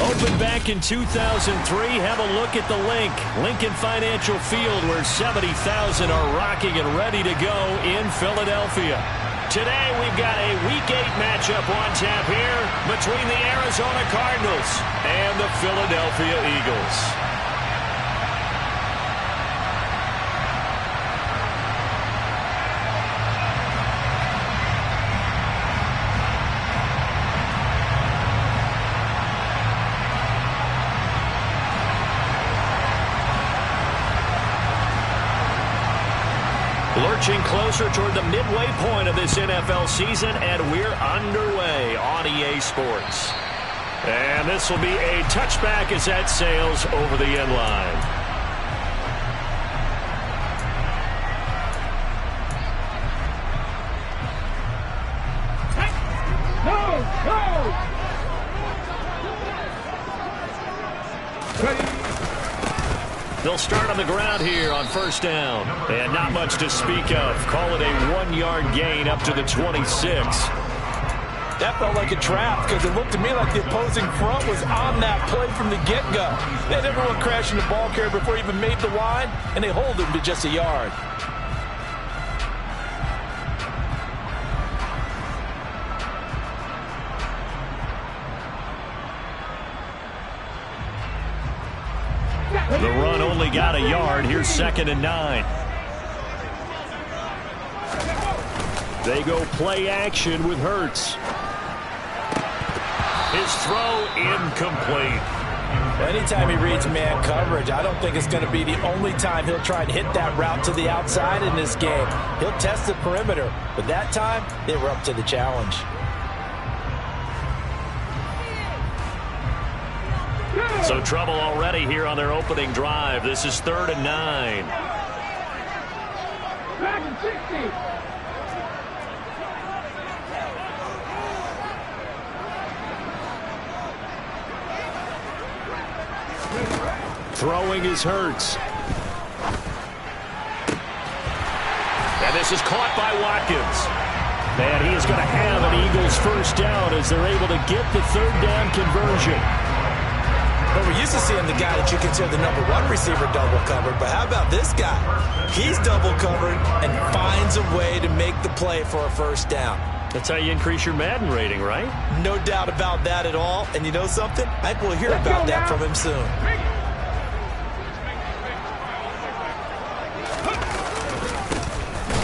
Opened back in 2003. Have a look at the link. Lincoln Financial Field, where 70,000 are rocking and ready to go in Philadelphia. Today we've got a Week 8 matchup on tap here between the Arizona Cardinals and the Philadelphia Eagles. Lurching closer toward the midway point of this NFL season, and we're underway on EA Sports. And this will be a touchback as that sails over the end line. They'll start on the ground here on first down. And not much to speak of. Call it a 1-yard gain up to the 26. That felt like a trap because it looked to me like the opposing front was on that play from the get-go. They had everyone crashing the ball carrier before he even made the line, and they hold him to just a yard. The run only got a yard. Here's 2nd and 9. They go play action with Hurts. His throw incomplete. Anytime he reads man coverage, I don't think it's going to be the only time he'll try and hit that route to the outside in this game. He'll test the perimeter, but that time they were up to the challenge. So trouble already here on their opening drive. This is 3rd and 9. Throwing is Hurts. And this is caught by Watkins. And he is going to have an Eagles first down as they're able to get the 3rd down conversion. But we're used to seeing the guy that you consider the #1 receiver double covered. But how about this guy? He's double covered and finds a way to make the play for a first down. That's how you increase your Madden rating, right? No doubt about that at all. And you know something? I think we'll hear about that from him soon.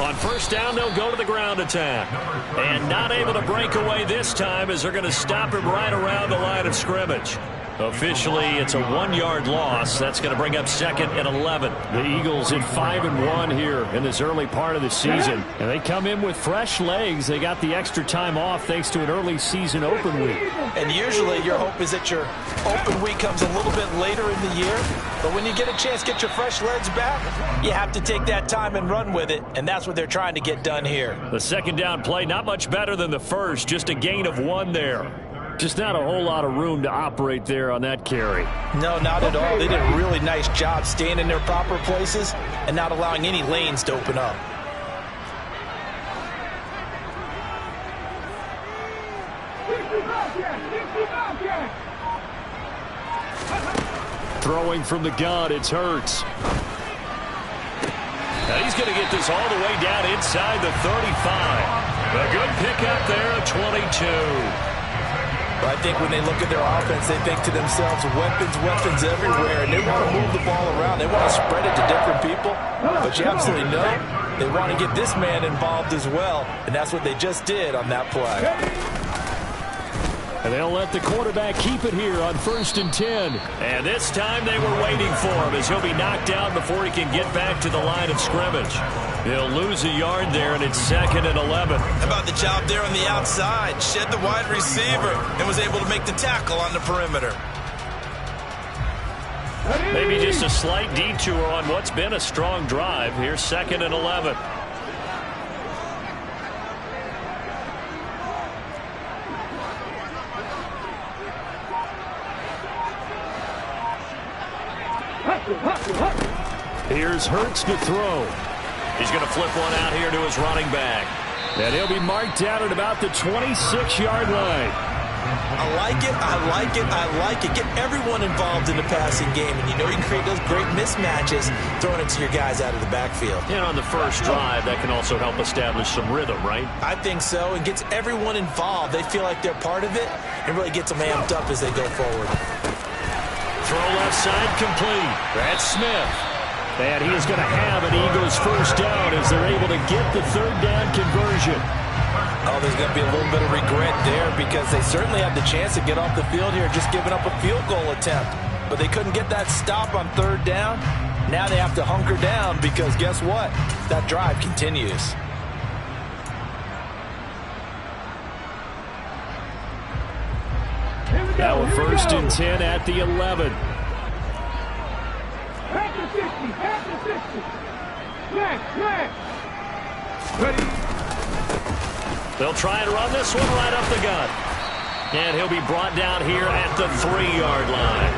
On first down, they'll go to the ground attack. And not able to break away this time as they're going to stop him right around the line of scrimmage. Officially, it's a 1-yard loss. That's going to bring up 2nd and 11. The Eagles at 5-1 here in this early part of the season. And they come in with fresh legs. They got the extra time off thanks to an early season open week. And usually your hope is that your open week comes a little bit later in the year. But when you get a chance to get your fresh legs back, you have to take that time and run with it. And that's what they're trying to get done here. The 2nd down play, not much better than the first. Just a gain of 1 there. Just not a whole lot of room to operate there on that carry. No, not at all. They did a really nice job staying in their proper places and not allowing any lanes to open up. Throwing from the gun, it's Hurts. And he's going to get this all the way down inside the 35. A good pickup there at 22. But I think when they look at their offense, they think to themselves, weapons everywhere, and they want to move the ball around. They want to spread it to different people. But you absolutely know they want to get this man involved as well, and that's what they just did on that play. And they'll let the quarterback keep it here on 1st and 10. And this time they were waiting for him as he'll be knocked down before he can get back to the line of scrimmage. He'll lose a yard there, and it's 2nd and 11. How about the job there on the outside? Shed the wide receiver and was able to make the tackle on the perimeter. Maybe just a slight detour on what's been a strong drive. Here's 2nd and 11. Here's Hurts to throw. He's going to flip one out here to his running back. And he'll be marked down at about the 26-yard line. I like it, I like it, I like it. Get everyone involved in the passing game, and you know you can create those great mismatches throwing it to your guys out of the backfield. And on the first drive, that can also help establish some rhythm, right? I think so, and gets everyone involved. They feel like they're part of it, and really gets them amped up as they go forward. Throw left side complete. That's Smith. And he is going to have an Eagles first down as they're able to get the third down conversion. Oh, there's going to be a little bit of regret there because they certainly had the chance to get off the field here, just giving up a field goal attempt. But they couldn't get that stop on third down. Now they have to hunker down because guess what? That drive continues. Now a 1st and 10 at the 11. They'll try and run this one right up the gut. And he'll be brought down here at the 3-yard line.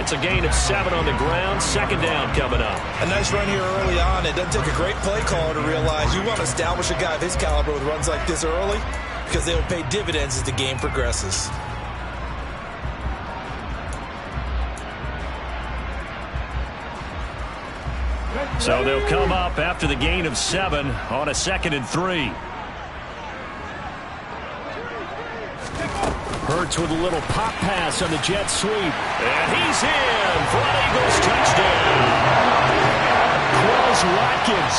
It's a gain of 7 on the ground. 2nd down coming up. A nice run here early on. It doesn't take a great play caller to realize you want to establish a guy of his caliber with runs like this early because they will pay dividends as the game progresses. So they'll come up after the gain of 7 on a 2nd and 3. Hurts with a little pop pass on the jet sweep. And he's in for an Eagles touchdown. Quez Watkins,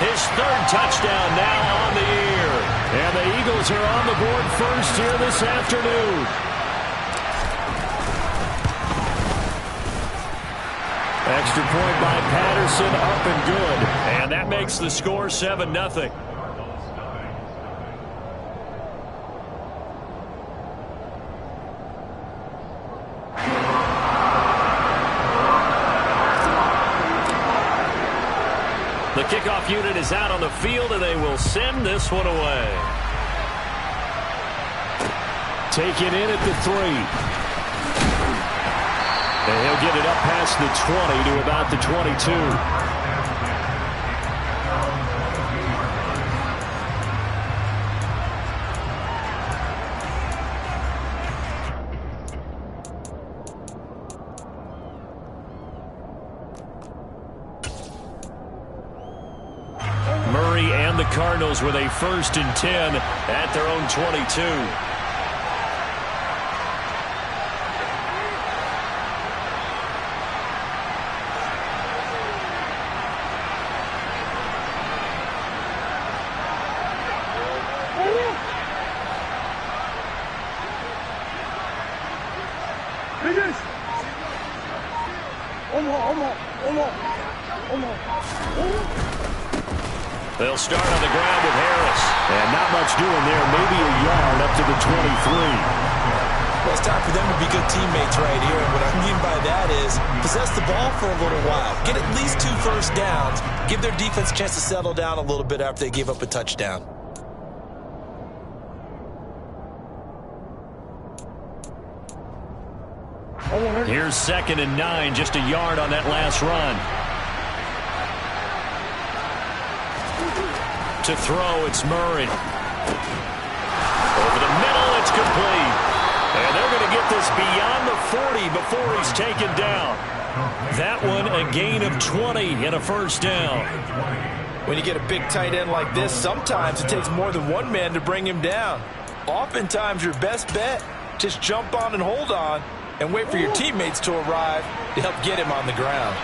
his 3rd touchdown now on the year. And the Eagles are on the board first here this afternoon. Extra point by Patterson, up and good. And that makes the score 7-0. The kickoff unit is out on the field, and they will send this one away. Taken in at the 3. And he'll get it up past the 20 to about the 22. Murray and the Cardinals with a 1st and 10 at their own 22. They'll start on the ground with Harris. And not much doing there. Maybe a yard up to the 23. Well, it's time for them to be good teammates right here. And what I mean by that is possess the ball for a little while. Get at least 2 first downs. Give their defense a chance to settle down a little bit after they give up a touchdown. Here's 2nd and 9. Just a yard on that last run. To throw, it's Murray. Over the middle, it's complete. And they're going to get this beyond the 40 before he's taken down. That one, a gain of 20 and a 1st down. When you get a big tight end like this, sometimes it takes more than one man to bring him down. Oftentimes, your best bet, just jump on and hold on and wait for your teammates to arrive to help get him on the ground.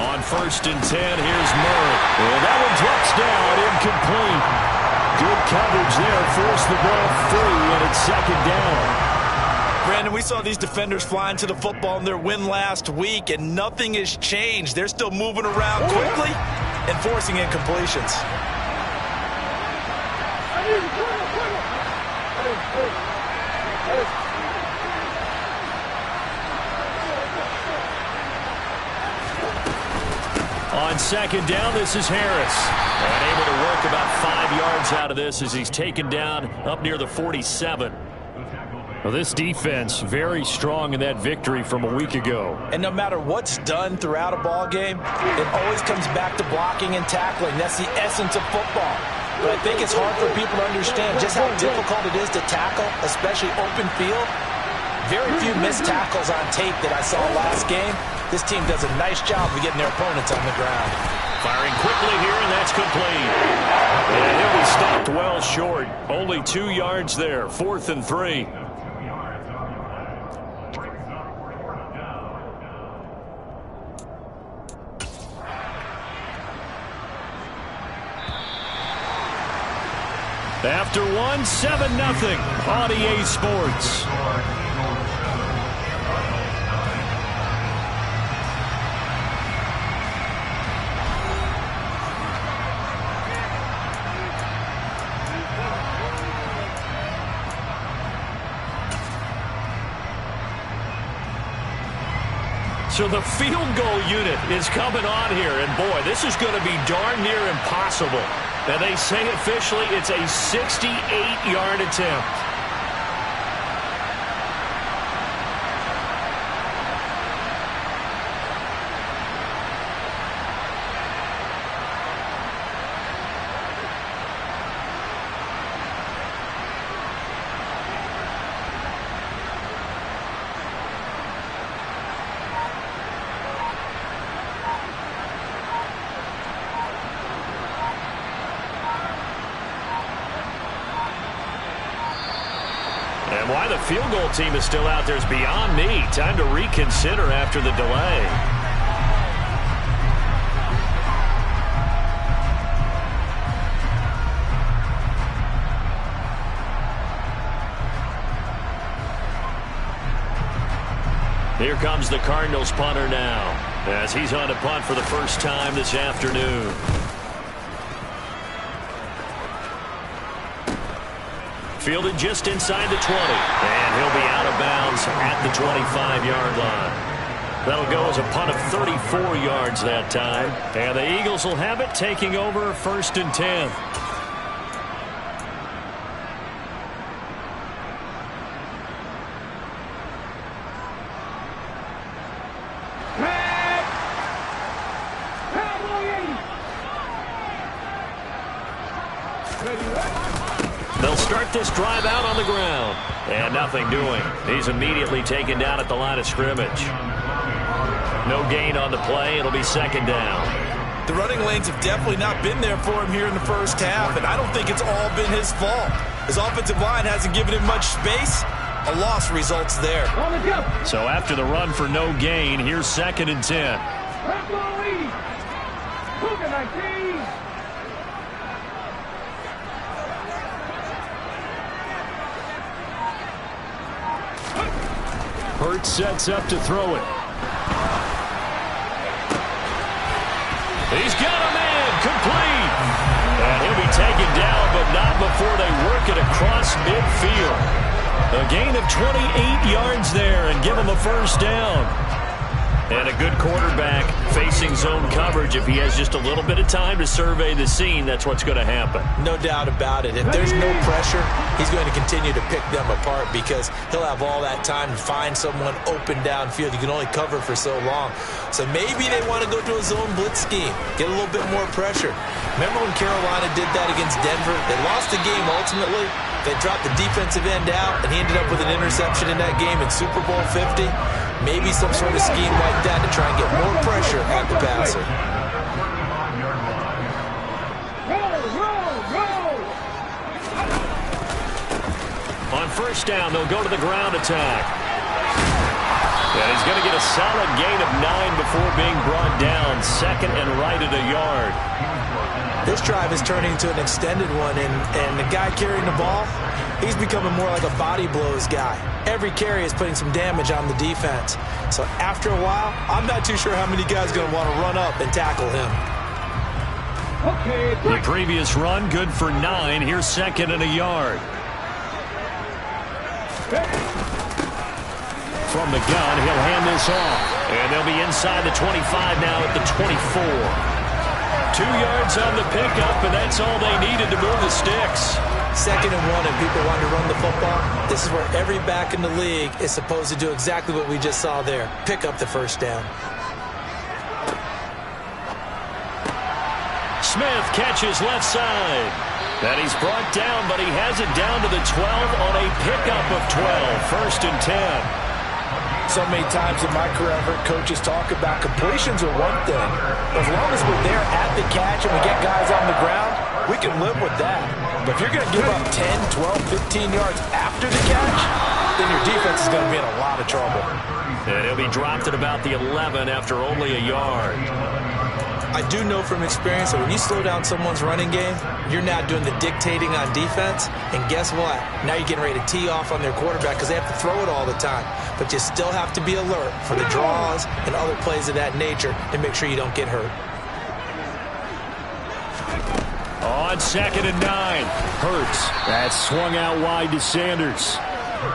On 1st and 10, here's Murray. And that one drops down, incomplete. Good coverage there, forced the ball free, and it's 2nd down. Brandon, we saw these defenders flying to the football in their win last week, and nothing has changed. They're still moving around quickly and forcing incompletions. On 2nd down, this is Harris. And able to work about 5 yards out of this as he's taken down up near the 47. Well, this defense very strong in that victory from a week ago. And no matter what's done throughout a ball game, it always comes back to blocking and tackling. That's the essence of football. But I think it's hard for people to understand just how difficult it is to tackle, especially open field. Very few missed tackles on tape that I saw last game. This team does a nice job of getting their opponents on the ground. Firing quickly here, and that's complete. And he'll be stopped well short. Only 2 yards there, 4th and 3. After 1, 7-0 on EA Sports. So the field goal unit is coming on here, and boy, this is going to be darn near impossible. Now they say officially it's a 68-yard attempt. And why the field goal team is still out there is beyond me. Time to reconsider after the delay. Here comes the Cardinals punter now, as he's on to punt for the first time this afternoon. Fielded just inside the 20, and he'll be out of bounds at the 25-yard line. That'll go as a punt of 34 yards that time, and the Eagles will have it, taking over 1st and 10. They'll start this drive out on the ground. And nothing doing. He's immediately taken down at the line of scrimmage. No gain on the play. It'll be 2nd down. The running lanes have definitely not been there for him here in the first half, and I don't think it's all been his fault. His offensive line hasn't given him much space. A loss results there. So after the run for no gain, here's 2nd and 10. Hurts sets up to throw it. He's got a man, complete. And he'll be taken down, but not before they work it across midfield. A gain of 28 yards there and give him a 1st down. And a good quarterback facing zone coverage. If he has just a little bit of time to survey the scene, that's what's going to happen. No doubt about it. If there's no pressure, he's going to continue to pick them apart because he'll have all that time to find someone open downfield. You can only cover for so long. So maybe they want to go to a zone blitz scheme, get a little bit more pressure. Remember when Carolina did that against Denver? They lost the game ultimately. They dropped the defensive end out, and he ended up with an interception in that game in Super Bowl 50. Maybe some sort of scheme like that to try and get more pressure at the passer. On 1st down, they'll go to the ground attack. And he's going to get a solid gain of 9 before being brought down. 2nd and right at a yard. This drive is turning into an extended one, and the guy carrying the ball, he's becoming more like a body blows guy. Every carry is putting some damage on the defense. So after a while, I'm not too sure how many guys are going to want to run up and tackle him. The previous run, good for 9. Here's 2nd and a yard. From the gun, he'll hand this off. And they'll be inside the 25 now at the 24. 2 yards on the pickup, and that's all they needed to move the sticks. 2nd and 1 and people want to run the football, this is where every back in the league is supposed to do exactly what we just saw there. Pick up the first down. Smith catches left side. And he's brought down, but he has it down to the 12 on a pickup of 12. 1st and 10. So many times in my career, I've heard coaches talk about completions are one thing. As long as we're there at the catch and we get guys on the ground, we can live with that. But if you're going to give up 10, 12, 15 yards after the catch, then your defense is going to be in a lot of trouble. And he'll be dropped at about the 11 after only a yard. I do know from experience that when you slow down someone's running game, you're not doing the dictating on defense. And guess what? Now you're getting ready to tee off on their quarterback because they have to throw it all the time. But you still have to be alert for the draws and other plays of that nature and make sure you don't get hurt. On 2nd and 9, Hurts. That's swung out wide to Sanders.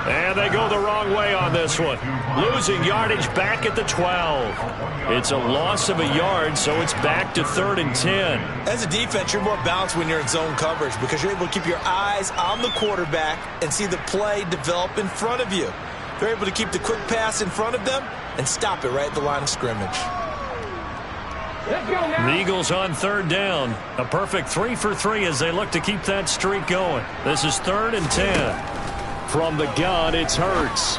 And they go the wrong way on this one. Losing yardage back at the 12. It's a loss of a yard, so it's back to 3rd and 10. As a defense, you're more balanced when you're in zone coverage because you're able to keep your eyes on the quarterback and see the play develop in front of you. They're able to keep the quick pass in front of them and stop it right at the line of scrimmage. The Eagles on 3rd down. A perfect 3 for 3 as they look to keep that streak going. This is 3rd and 10. From the gun, it's Hurts.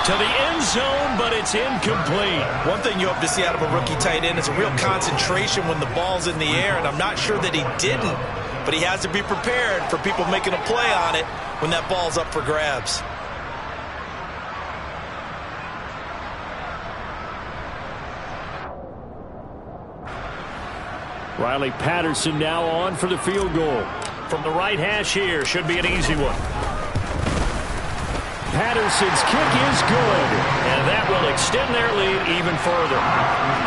To the end zone, but it's incomplete. One thing you hope to see out of a rookie tight end is a real concentration when the ball's in the air, and I'm not sure that he didn't, but he has to be prepared for people making a play on it when that ball's up for grabs. Riley Patterson now on for the field goal. From the right hash here, should be an easy one. Patterson's kick is good, and that will extend their lead even further.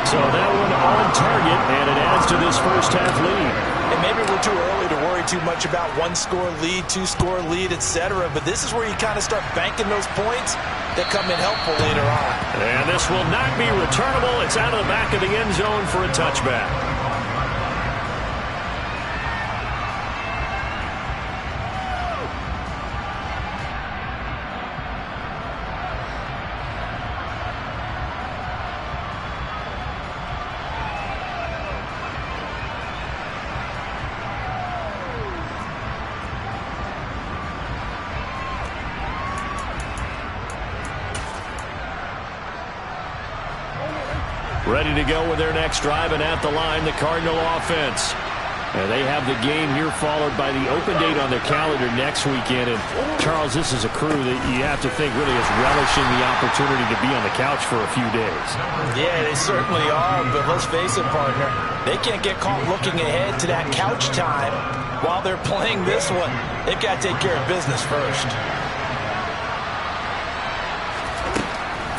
So that one on target, and it adds to this first half lead. And maybe we're too early to worry too much about 1-score lead, 2-score lead, etc. But this is where you kind of start banking those points that come in helpful later on. And this will not be returnable. It's out of the back of the end zone for a touchback. Ready to go with their next drive, and at the line, the Cardinal offense. And they have the game here followed by the open date on their calendar next weekend. And, Charles, this is a crew that you have to think really is relishing the opportunity to be on the couch for a few days. Yeah, they certainly are, but let's face it, partner. They can't get caught looking ahead to that couch time while they're playing this one. They've got to take care of business first.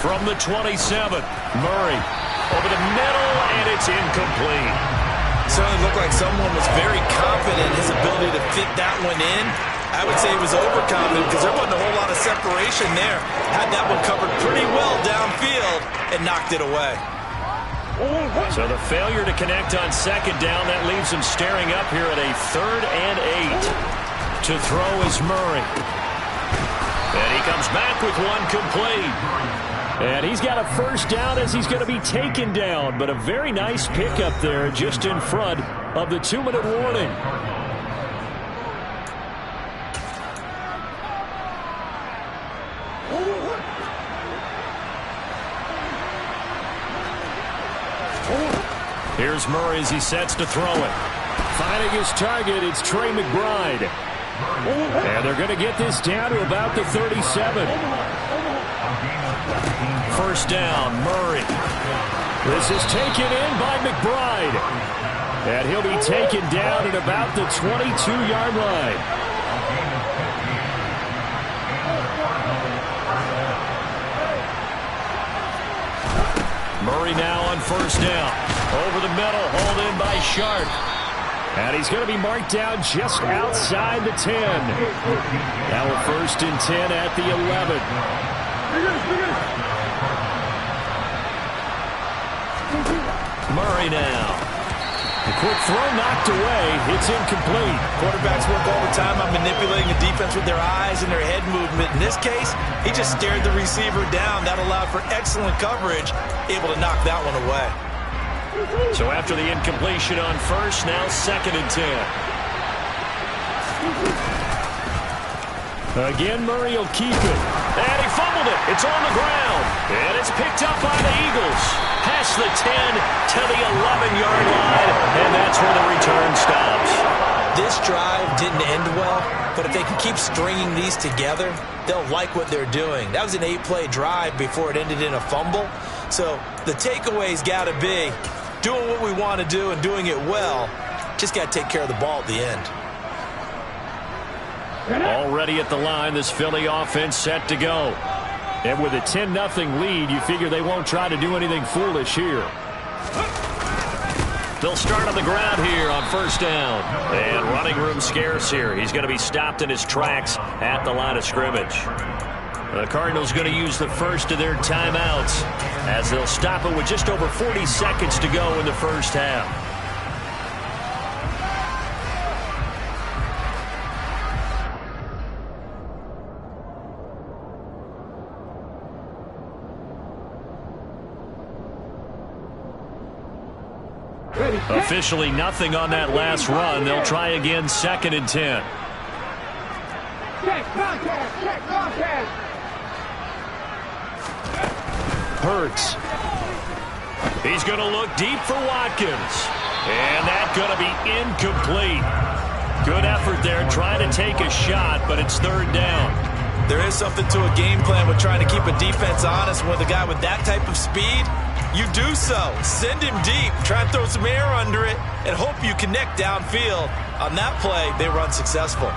From the 27, Murray. Over the middle, and it's incomplete. Certainly looked like someone was very confident in his ability to fit that one in. I would say he was overconfident because there wasn't a whole lot of separation there. Had that one covered pretty well downfield and knocked it away. So the failure to connect on 2nd down, that leaves him staring up here at a 3rd and 8. To throw is Murray. And he comes back with one complete. And he's got a first down as he's going to be taken down. But a very nice pickup there just in front of the 2-minute warning. Here's Murray as he sets to throw it. Finding his target, it's Trey McBride. And they're going to get this down to about the 37. First down, Murray. This is taken in by McBride. And he'll be taken down at about the 22-yard line. Murray now on first down. Over the middle, hauled in by Sharp. And he's going to be marked down just outside the 10. Now a 1st and 10 at the 11. Murray now. The quick throw knocked away. It's incomplete. Quarterbacks work all the time on manipulating the defense with their eyes and their head movement. In this case, he just stared the receiver down. That allowed for excellent coverage, able to knock that one away. So after the incompletion on first, now 2nd and 10. Again, Murray will keep it. And he fumbled it. It's on the ground. And it's picked up by the Eagles. Past the 10 to the 11-yard line. And that's where the return stops. This drive didn't end well, but if they can keep stringing these together, they'll like what they're doing. That was an 8-play drive before it ended in a fumble. So the takeaway's got to be doing what we want to do and doing it well. Just got to take care of the ball at the end. Already at the line, this Philly offense set to go. And with a 10-0 lead, you figure they won't try to do anything foolish here. They'll start on the ground here on first down. And running room scarce here. He's going to be stopped in his tracks at the line of scrimmage. The Cardinals going to use the first of their timeouts as they'll stop it with just over 40 seconds to go in the first half. Officially nothing on that last run. They'll try again 2nd and 10. Hurts. He's going to look deep for Watkins. And that's going to be incomplete. Good effort there trying to take a shot, but it's 3rd down. There is something to a game plan with trying to keep a defense honest. With a guy with that type of speed, you do so. Send him deep. Try and throw some air under it and hope you connect downfield. On that play, they were unsuccessful.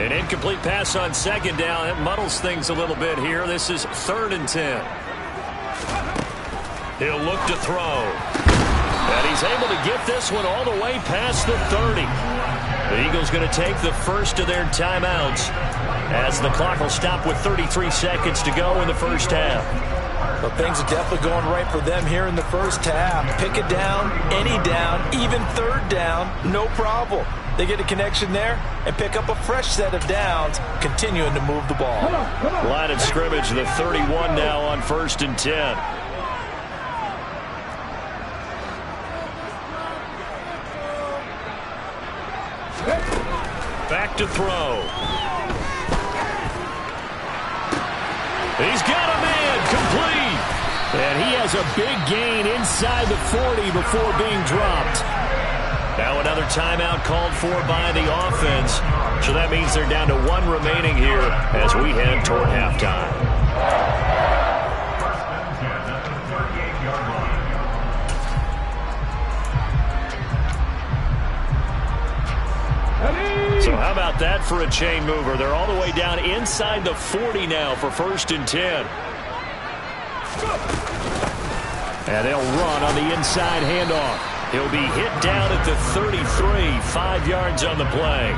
An incomplete pass on 2nd down. It muddles things a little bit here. This is 3rd and 10. He'll look to throw. And he's able to get this one all the way past the 30. The Eagles going to take the first of their timeouts as the clock will stop with 33 seconds to go in the first half. Well, things are definitely going right for them here in the first half. Pick it down, any down, even 3rd down, no problem. They get a connection there and pick up a fresh set of downs, continuing to move the ball. Line of scrimmage, the 31 now on 1st and 10. Back to throw. He's got a man, complete. And he has a big gain inside the 40 before being dropped. Now another timeout called for by the offense. So that means they're down to 1 remaining here as we head toward halftime. So how about that for a chain mover? They're all the way down inside the 40 now for 1st and 10. And they'll run on the inside handoff. He'll be hit down at the 33, 5 yards on the play.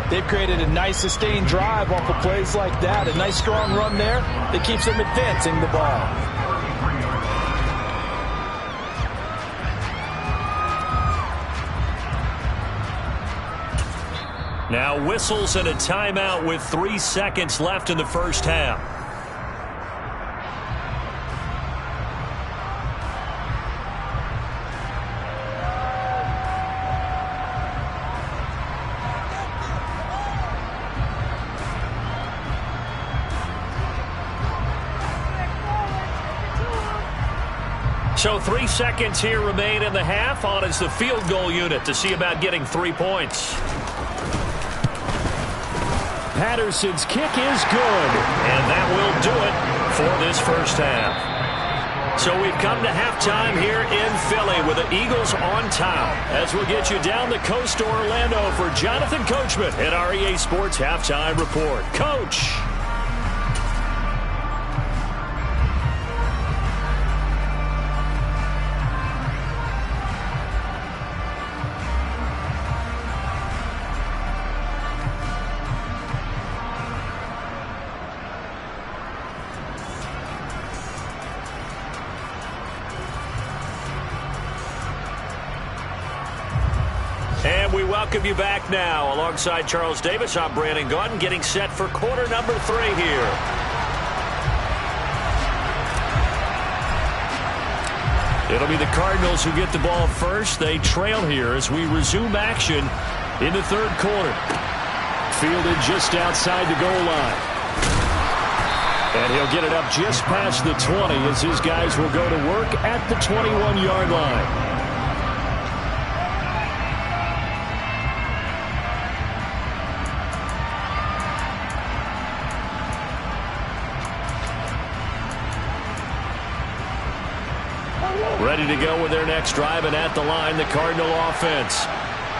They've created a nice sustained drive off of plays like that. A nice strong run there that keeps them advancing the ball. Now whistles and a timeout with 3 seconds left in the first half. So 3 seconds here remain in the half. On is the field goal unit to see about getting 3 points. Patterson's kick is good. And that will do it for this first half. So we've come to halftime here in Philly with the Eagles on top. As we'll get you down the coast to Orlando for Jonathan Coachman at our EA Sports Halftime Report. Coach. we welcome you back now. Alongside Charles Davis, I'm Brandon Gaudin, getting set for quarter number 3 here. It'll be the Cardinals who get the ball first. They trail here as we resume action in the third quarter. Fielded just outside the goal line. And he'll get it up just past the 20 as his guys will go to work at the 21-yard line. Ready to go with their next drive, and at the line, the Cardinal offense.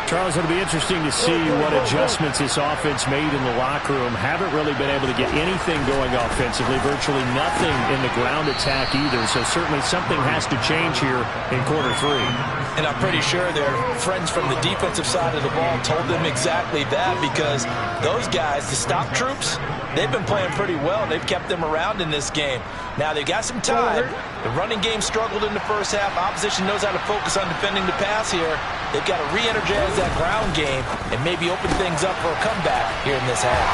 Charles, it'll be interesting to see what adjustments this offense made in the locker room. Haven't really been able to get anything going offensively, virtually nothing in the ground attack either, so certainly something has to change here in quarter 3. And I'm pretty sure their friends from the defensive side of the ball told them exactly that, because those guys, the stop troops, they've been playing pretty well, and they've kept them around in this game. Now, they've got some time. The running game struggled in the first half. Opposition knows how to focus on defending the pass here. They've got to re-energize that ground game and maybe open things up for a comeback here in this half.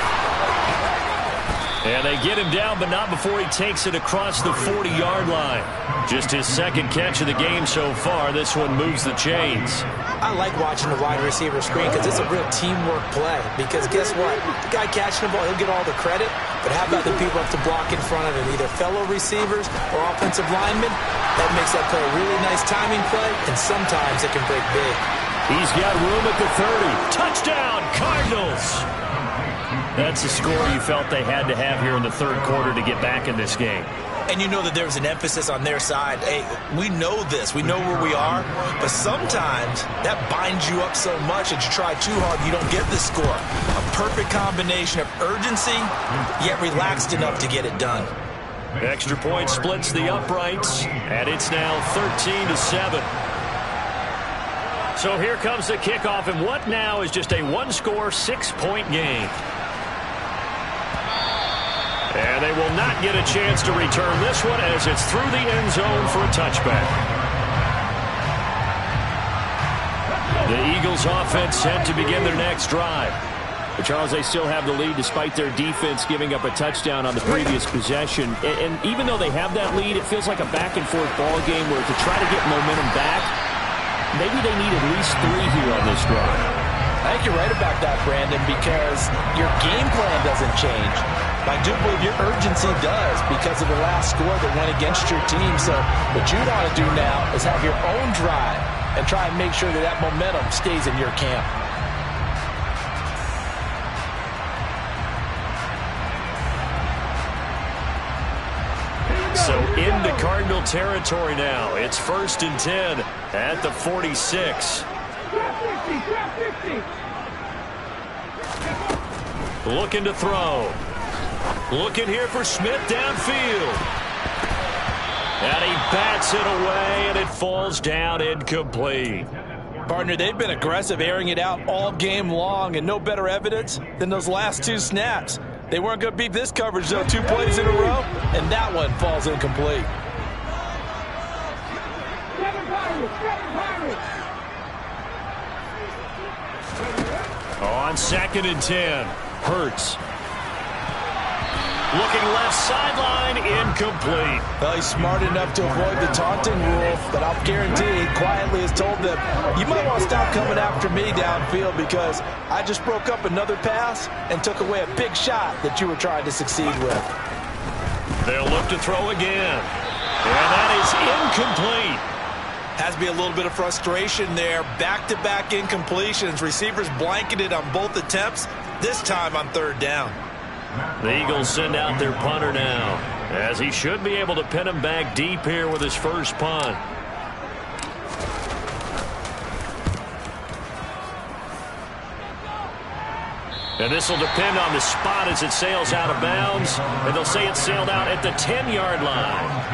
And they get him down, but not before he takes it across the 40-yard line. Just his second catch of the game so far. This one moves the chains. I like watching the wide receiver screen because it's a real teamwork play. Because guess what? The guy catching the ball, he'll get all the credit. But how about the people up to block in front of him, either fellow receivers or offensive linemen? That makes that play a really nice timing play, and sometimes it can break big. He's got room at the 30. Touchdown, Cardinals! That's the score you felt they had to have here in the third quarter to get back in this game. And you know that there was an emphasis on their side. Hey, we know this. We know where we are. But sometimes that binds you up so much that you try too hard, you don't get the score. A perfect combination of urgency, yet relaxed enough to get it done. Extra point splits the uprights, and it's now 13-7. So here comes the kickoff, and what now is just a one-score, 6-point game. And they will not get a chance to return this one as it's through the end zone for a touchback. The Eagles offense set to begin their next drive. But Charles, they still have the lead despite their defense giving up a touchdown on the previous possession. And even though they have that lead, it feels like a back-and-forth ball game where to try to get momentum back, maybe they need at least 3 here on this drive. I think you're right about that, Brandon, because your game plan doesn't change. I do believe your urgency does because of the last score that went against your team. So what you want to do now is have your own drive and try and make sure that that momentum stays in your camp. So into Cardinal territory now. It's 1st and 10 at the 46. Looking to throw. Looking here for Smith downfield. And he bats it away, and it falls down incomplete. Partner, they've been aggressive, airing it out all game long, and no better evidence than those last 2 snaps. They weren't going to beat this coverage, though, 2 plays in a row, and that one falls incomplete. On 2nd and 10, Hurts. Looking left sideline, incomplete. Well, he's smart enough to avoid the taunting rule, but I'll guarantee he quietly has told them, you might want to stop coming after me downfield because I just broke up another pass and took away a big shot that you were trying to succeed with. They'll look to throw again. And that is incomplete. Has to be a little bit of frustration there. Back-to-back incompletions. Receivers blanketed on both attempts, this time on 3rd down. The Eagles send out their punter now, as he should be able to pin him back deep here with his first punt. And this will depend on the spot as it sails out of bounds. And they'll say it sailed out at the 10-yard line.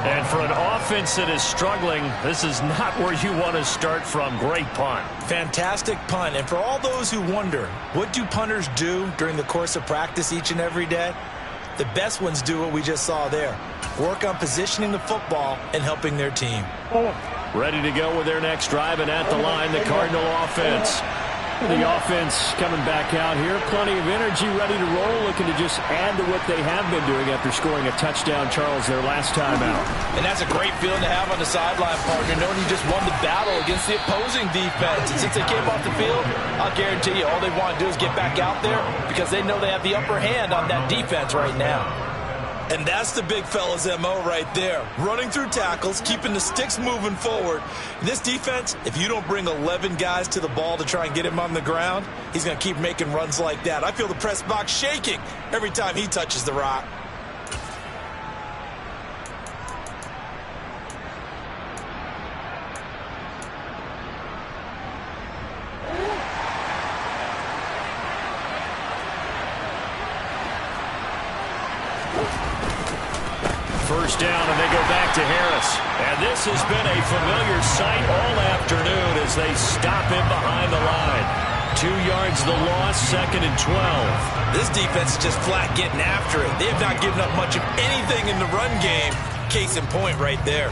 And for an offense that is struggling, this is not where you want to start from. Great punt. Fantastic punt. And for all those who wonder, what do punters do during the course of practice each and every day? The best ones do what we just saw there. Work on positioning the football and helping their team. Ready to go with their next drive, and at the line, the Cardinal offense. The offense coming back out here. Plenty of energy, ready to roll, looking to just add to what they have been doing after scoring a touchdown, Charles, their last time out. And that's a great feeling to have on the sideline, partner, knowing you just won the battle against the opposing defense. And since they came off the field, I'll guarantee you all they want to do is get back out there because they know they have the upper hand on that defense right now. And that's the big fella's MO right there. Running through tackles, keeping the sticks moving forward. This defense, if you don't bring 11 guys to the ball to try and get him on the ground, he's going to keep making runs like that. I feel the press box shaking every time he touches the rock. First down, and they go back to Harris. And this has been a familiar sight all afternoon as they stop him behind the line. 2 yards the loss, 2nd and 12. This defense is just flat getting after it. They have not given up much of anything in the run game. Case in point right there.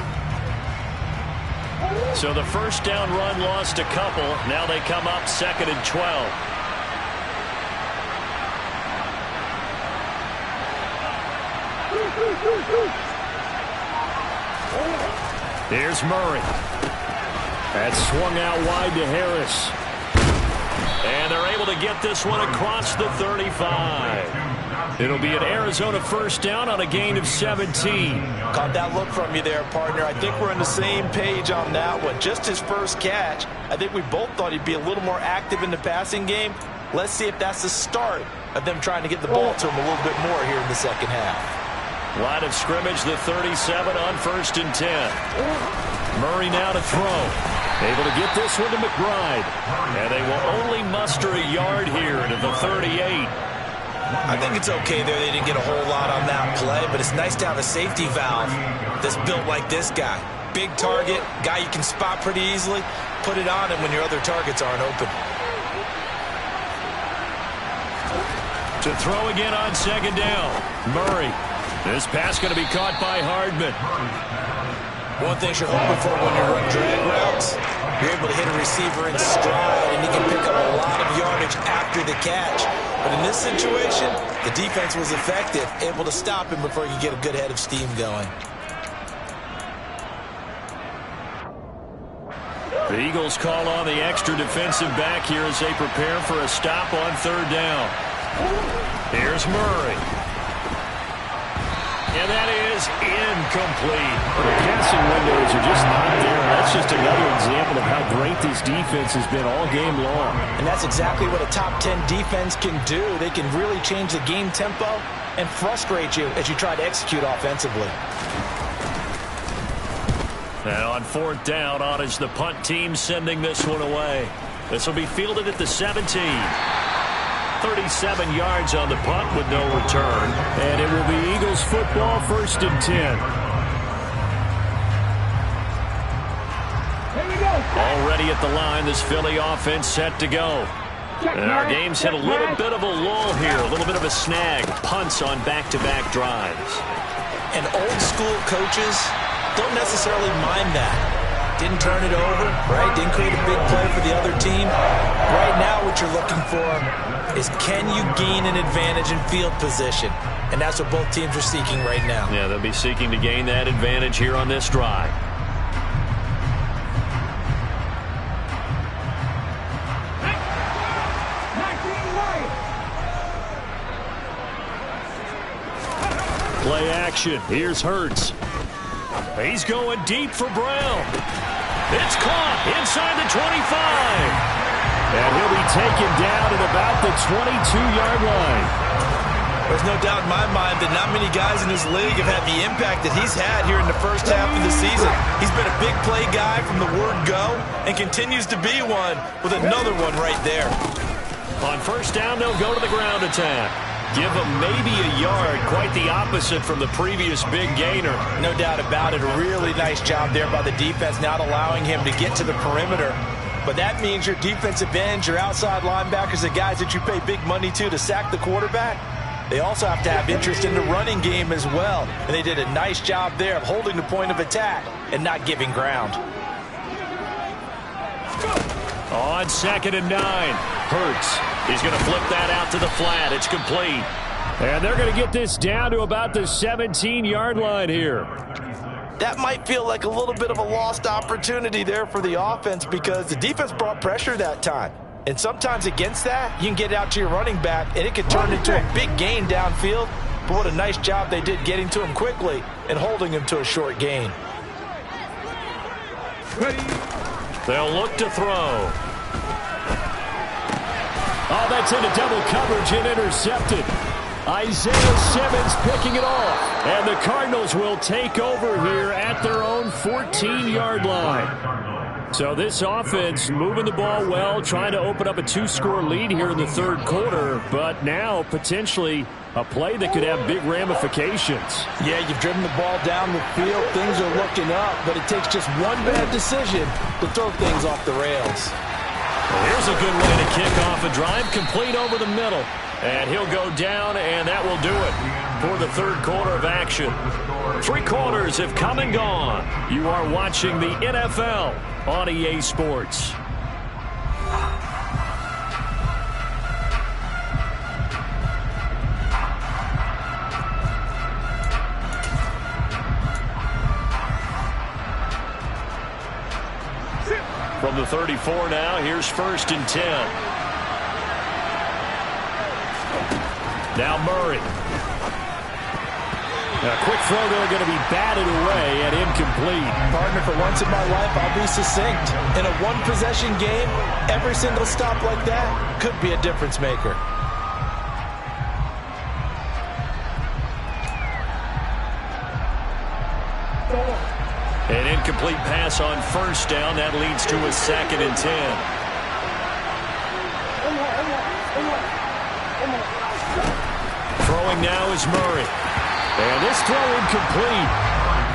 So the first down run lost a couple. Now they come up 2nd and 12. Here's Murray. That's swung out wide to Harris. And they're able to get this one across the 35. It'll be an Arizona first down on a gain of 17. Caught that look from you there, partner. I think we're on the same page on that one. Just his first catch. I think we both thought he'd be a little more active in the passing game. Let's see if that's the start of them trying to get the ball to him a little bit more here in the second half. Line of scrimmage, the 37 on 1st and 10. Murray now to throw. Able to get this one to McBride. And they will only muster a yard here to the 38. I think it's okay there. They didn't get a whole lot on that play, but it's nice to have a safety valve that's built like this guy. Big target, guy you can spot pretty easily. Put it on him when your other targets aren't open. To throw again on 2nd down. Murray. This pass going to be caught by Hardman. One thing you're hoping for when you run drag routes, you're able to hit a receiver in stride, and he can pick up a lot of yardage after the catch. But in this situation, the defense was effective, able to stop him before he could get a good head of steam going. The Eagles call on the extra defensive back here as they prepare for a stop on 3rd down. Here's Murray. And that is incomplete. The passing windows are just not there. That's just another example of how great this defense has been all game long. And that's exactly what a top 10 defense can do. They can really change the game tempo and frustrate you as you try to execute offensively. And on 4th down, on is the punt team sending this one away. This will be fielded at the 17. 37 yards on the punt with no return. And it will be Eagles football, 1st and 10. Already at the line, this Philly offense set to go. And our game's hit a little bit of a lull here, a little bit of a snag. Punts on back-to-back drives. And old school coaches don't necessarily mind that. Didn't turn it over, right? Didn't create a big play for the other team. Right now what you're looking for is can you gain an advantage in field position? And that's what both teams are seeking right now. Yeah, they'll be seeking to gain that advantage here on this drive. Play action. Here's Hurts. He's going deep for Brown. It's caught inside the 25. And he'll be taken down at about the 22-yard line. There's no doubt in my mind that not many guys in this league have had the impact that he's had here in the first half of the season. He's been a big play guy from the word go and continues to be one with another one right there. On 1st down, they'll go to the ground attack. Give him maybe a yard, quite the opposite from the previous big gainer. No doubt about it. A really nice job there by the defense, not allowing him to get to the perimeter. But that means your defensive ends, your outside linebackers, the guys that you pay big money to sack the quarterback, they also have to have interest in the running game as well. And they did a nice job there of holding the point of attack and not giving ground. On 2nd and 9. Hurts. He's going to flip that out to the flat. It's complete. And they're going to get this down to about the 17-yard line here. That might feel like a little bit of a lost opportunity there for the offense because the defense brought pressure that time. And sometimes against that, you can get out to your running back, and it can turn into a big gain downfield. But what a nice job they did getting to him quickly and holding him to a short gain. They'll look to throw. Oh, that's into double coverage and intercepted. Isaiah Simmons picking it off. And the Cardinals will take over here at their own 14-yard line. So this offense moving the ball well, trying to open up a 2-score lead here in the third quarter, but now potentially a play that could have big ramifications. Yeah, you've driven the ball down the field. Things are looking up, but it takes just one bad decision to throw things off the rails. Well, here's a good way to kick off a drive, complete over the middle. And he'll go down, and that will do it for the third quarter of action. 3 quarters have come and gone. You are watching the NFL on EA Sports. From the 34 now, here's 1st and 10. Now Murray. A quick throw there going to be batted away and incomplete. Partner, for once in my life, I'll be succinct. In a one-possession game, every single stop like that could be a difference maker. An incomplete pass on 1st down. That leads to a 2nd and 10. Throwing now is Murray. And this throw incomplete.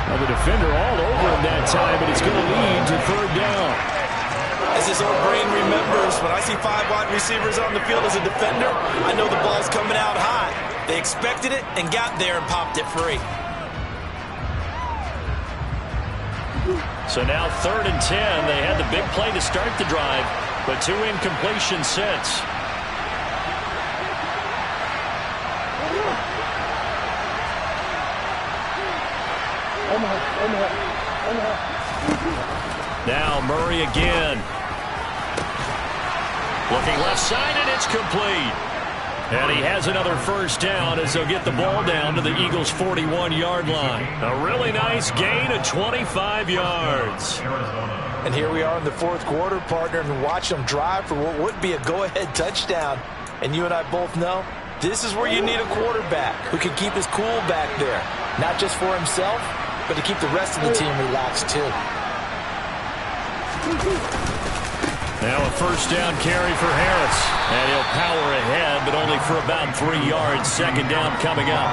Well, the defender all over him that time, but it's going to lead to 3rd down. As his old brain remembers, when I see 5 wide receivers on the field as a defender, I know the ball's coming out high. They expected it and got there and popped it free. So now 3rd and 10. They had the big play to start the drive, but 2 incompletions since. Now Murray again. Looking left side, and it's complete. And he has another 1st down as they'll get the ball down to the Eagles' 41-yard line. A really nice gain of 25 yards. And here we are in the 4th quarter, partner, and watch them drive for what would be a go-ahead touchdown. And you and I both know this is where you need a quarterback who can keep his cool back there. Not just for himself, but to keep the rest of the team relaxed too. Now a 1st down carry for Harris. And he'll power ahead, but only for about 3 yards. 2nd down coming up.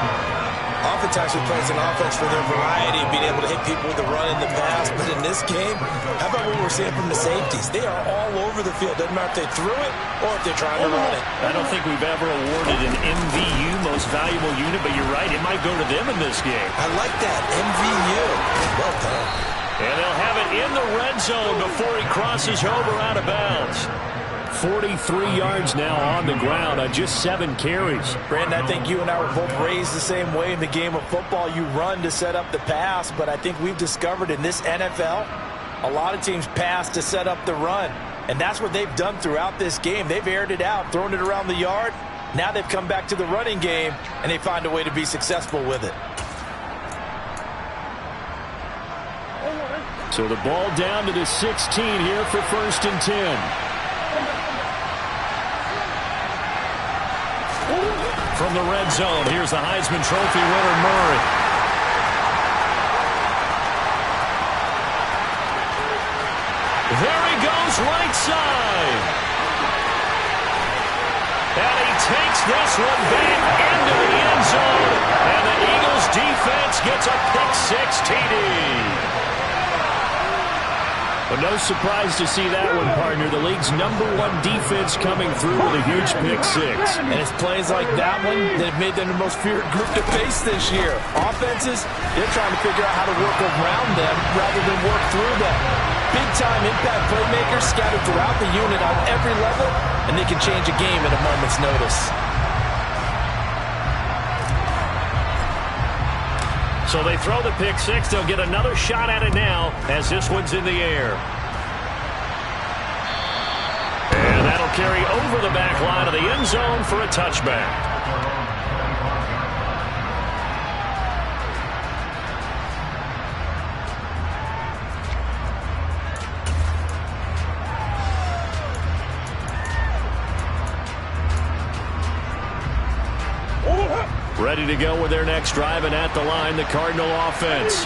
Oftentimes we praise an offense for their variety of being able to hit people with the run and the pass. But in this game, how about what we're seeing from the safeties? They are all over the field. Doesn't matter if they threw it or if they're trying to run it. I don't think we've ever awarded an MVU, most valuable unit, but you're right, it might go to them in this game. I like that, MVU. Well done. And they'll have it in the red zone before he crosses over out of bounds. 43 yards now on the ground on just 7 carries. Brandon, I think you and I were both raised the same way in the game of football. You run to set up the pass, but I think we've discovered in this NFL, a lot of teams pass to set up the run. And that's what they've done throughout this game. They've aired it out, thrown it around the yard. Now they've come back to the running game, and they find a way to be successful with it. So the ball down to the 16 here for 1st and 10. From the red zone, here's the Heisman Trophy winner, Murray. There he goes, right side. And he takes this one back into the end zone. And the Eagles defense gets a pick-6 TD. But no surprise to see that one, partner. The league's #1 defense coming through with a huge pick-6. And it's plays like that one that have made them the most feared group to face this year. Offenses, they're trying to figure out how to work around them rather than work through them. Big-time impact playmakers scattered throughout the unit on every level, and they can change a game at a moment's notice. So they throw the pick six. They'll get another shot at it now as this one's in the air. And that'll carry over the back line of the end zone for a touchback. Ready to go with their next drive, and at the line, the Cardinal offense.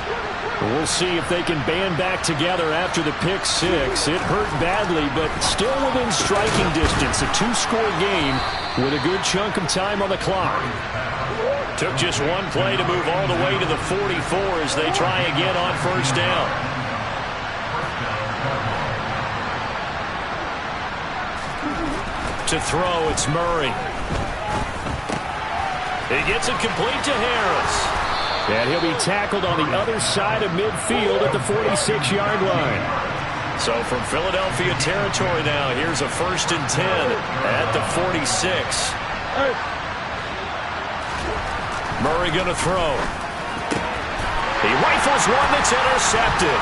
We'll see if they can band back together after the pick six. It hurt badly, but still within striking distance. A two-score game with a good chunk of time on the clock. Took just one play to move all the way to the 44 as they try again on first down. To throw, it's Murray. He gets it complete to Harris. And he'll be tackled on the other side of midfield at the 46-yard line. So from Philadelphia territory now, here's a 1st and 10 at the 46. Murray going to throw. He rifles one that's intercepted.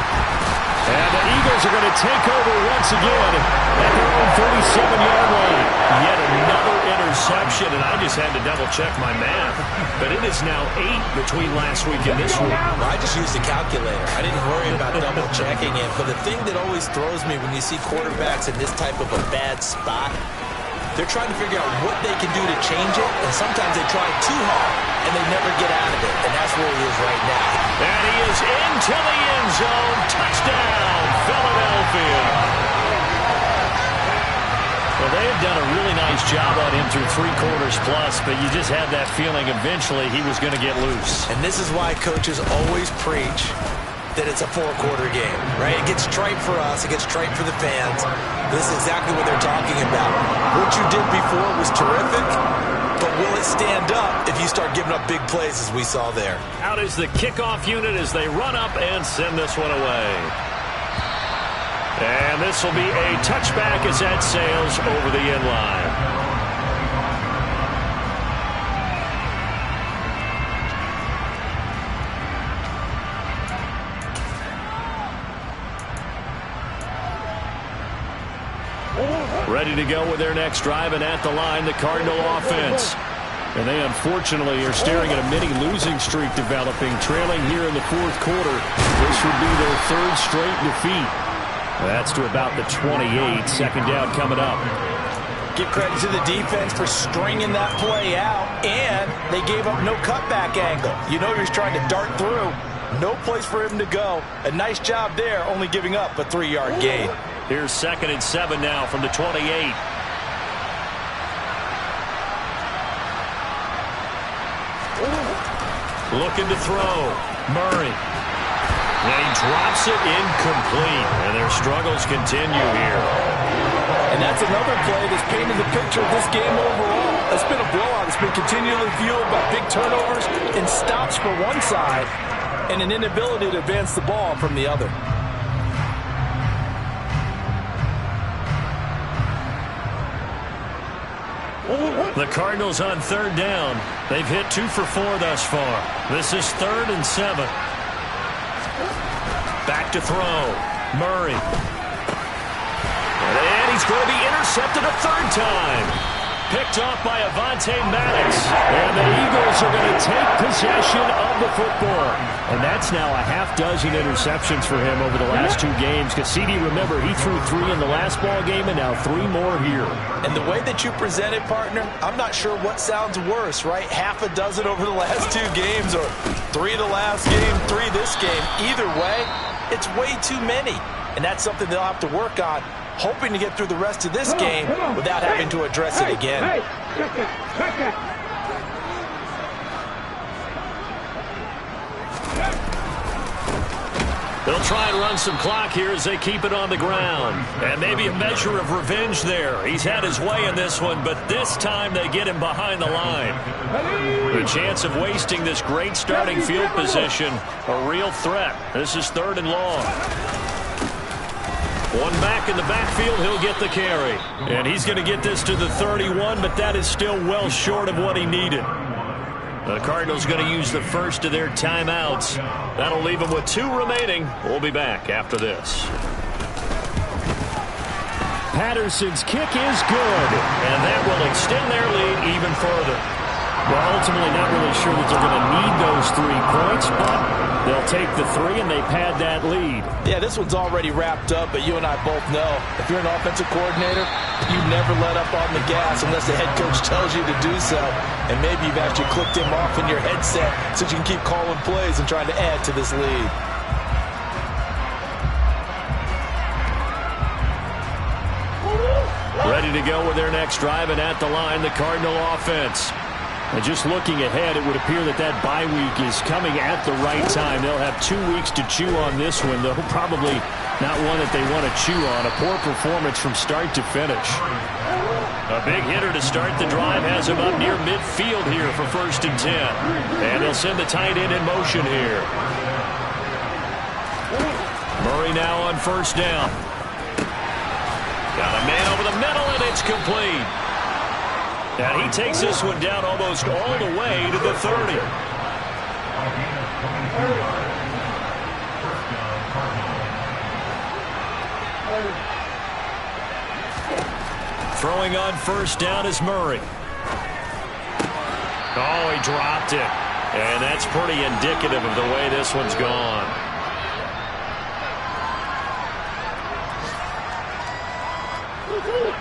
And the Eagles are going to take over once again at their own 37-yard line. Yet another interception, and I just had to double-check my math. But it is now 8 between last week and this week. Well, I just used a calculator. I didn't worry about double-checking it. But the thing that always throws me when you see quarterbacks in this type of a bad spot, they're trying to figure out what they can do to change it, and sometimes they try too hard, and they never get out of it, and that's where he is right now. And he is into the end zone. Touchdown, Philadelphia. Well, they have done a really nice job on him through 3 quarters plus, but you just had that feeling eventually he was going to get loose. And this is why coaches always preach that it's a 4-quarter game, right? It gets trite for us. It gets trite for the fans. This is exactly what they're talking about. What you did before was terrific, but will it stand up if you start giving up big plays as we saw there? Out is the kickoff unit as they run up and send this one away. And this will be a touchback as that sails over the end line. Ready to go with their next drive, and at the line, the Cardinal offense. And they unfortunately are staring at a mini losing streak developing, trailing here in the 4th quarter. This would be their 3rd straight defeat. That's to about the 28. 2nd down coming up. Give credit to the defense for stringing that play out, and they gave up no cutback angle. You know you're trying to dart through. No place for him to go. A nice job there, only giving up a 3-yard gain. Here's 2nd and 7 now from the 28. Looking to throw. Murray. And he drops it incomplete. And their struggles continue here. And that's another play that's painted the picture of this game overall. It's been a blowout. It's been continually fueled by big turnovers and stops for one side and an inability to advance the ball from the other. The Cardinals on 3rd down. They've hit 2 for 4 thus far. This is 3rd and 7. Back to throw. Murray. And he's going to be intercepted a 3rd time. Picked off by Avonte Maddox. And the Eagles are going to take possession of the football. And that's now a half-dozen interceptions for him over the last 2 games. Cassidy, remember, he threw 3 in the last ball game and now 3 more here. And the way that you present it, partner, I'm not sure what sounds worse, right? Half a dozen over the last 2 games or 3 the last game, 3 this game. Either way, it's way too many. And that's something they'll have to work on, hoping to get through the rest of this game without having to address it again. They'll try and run some clock here as they keep it on the ground. And maybe a measure of revenge there. He's had his way in this one, but this time they get him behind the line. The chance of wasting this great starting field position, a real threat. This is 3rd and long. One back in the backfield, he'll get the carry. And he's going to get this to the 31, but that is still well short of what he needed. The Cardinals going to use the first of their timeouts. That'll leave them with 2 remaining. We'll be back after this. Patterson's kick is good, and that will extend their lead even further. Well, ultimately not really sure that they're going to need those 3 points, but they'll take the 3 and they pad that lead. Yeah, this one's already wrapped up, but you and I both know if you're an offensive coordinator, you never let up on the gas unless the head coach tells you to do so. And maybe you've actually clicked him off in your headset so you can keep calling plays and trying to add to this lead. Ready to go with their next drive, and at the line, the Cardinal offense. And just looking ahead, it would appear that that bye week is coming at the right time. They'll have 2 weeks to chew on this one, though probably not one that they want to chew on. A poor performance from start to finish. A big hitter to start the drive has him up near midfield here for 1st and 10. And they'll send the tight end in motion here. Murray now on 1st down. Got a man over the middle, and it's complete. And he takes this one down almost all the way to the 30. Throwing on 1st down is Murray. Oh, he dropped it. And that's pretty indicative of the way this one's gone.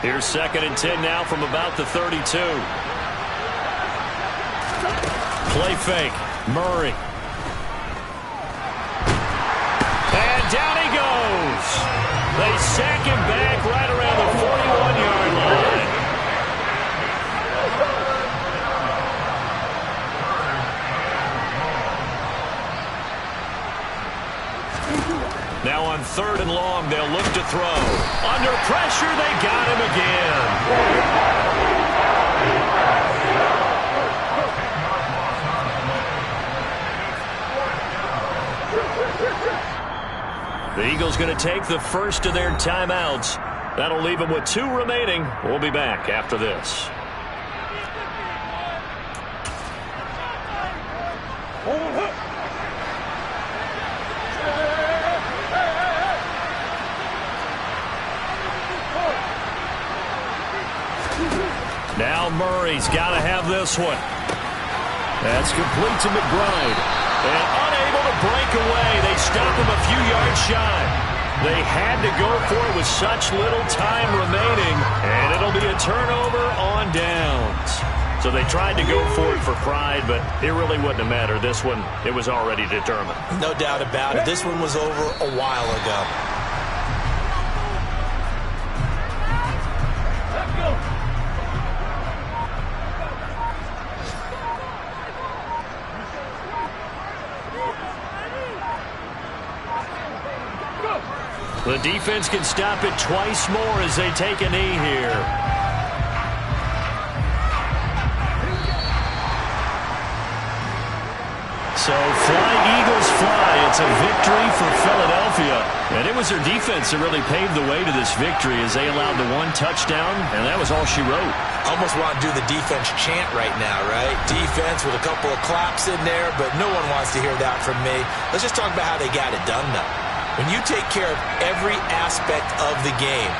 Here's 2nd and 10 now from about the 32. Play fake. Murray. And down he goes. They sack him back right around the 41-yard line. Now on 3rd and long, they'll look to throw. Under pressure, they got him again. The Eagles going to take the first of their timeouts. That'll leave them with 2 remaining. We'll be back after this. Now Murray's got to have this one. That's complete to McBride. And unable to break away. They stop him a few yards shy. They had to go for it with such little time remaining. And it'll be a turnover on downs. So they tried to go for it for pride, but it really wouldn't have mattered. This one, it was already determined. No doubt about it. This one was over a while ago. The defense can stop it twice more as they take a knee here. So fly, Eagles, fly. It's a victory for Philadelphia. And it was their defense that really paved the way to this victory as they allowed the 1 touchdown, and that was all she wrote. Almost want to do the defense chant right now, right? Defense with a couple of claps in there, but no one wants to hear that from me. Let's just talk about how they got it done, though. When you take care of every aspect of the game,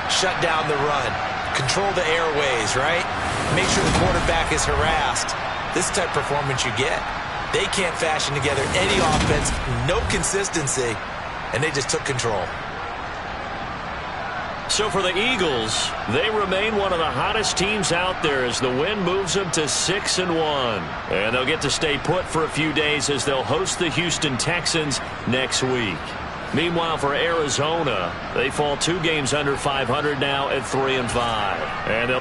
shut down the run, control the airways, right? Make sure the quarterback is harassed. This type of performance you get. They can't fashion together any offense, no consistency, and they just took control. So for the Eagles, they remain one of the hottest teams out there as the win moves them to 6-1. And they'll get to stay put for a few days as they'll host the Houston Texans next week. Meanwhile, for Arizona, they fall 2 games under 500 now at 3-5. And they'll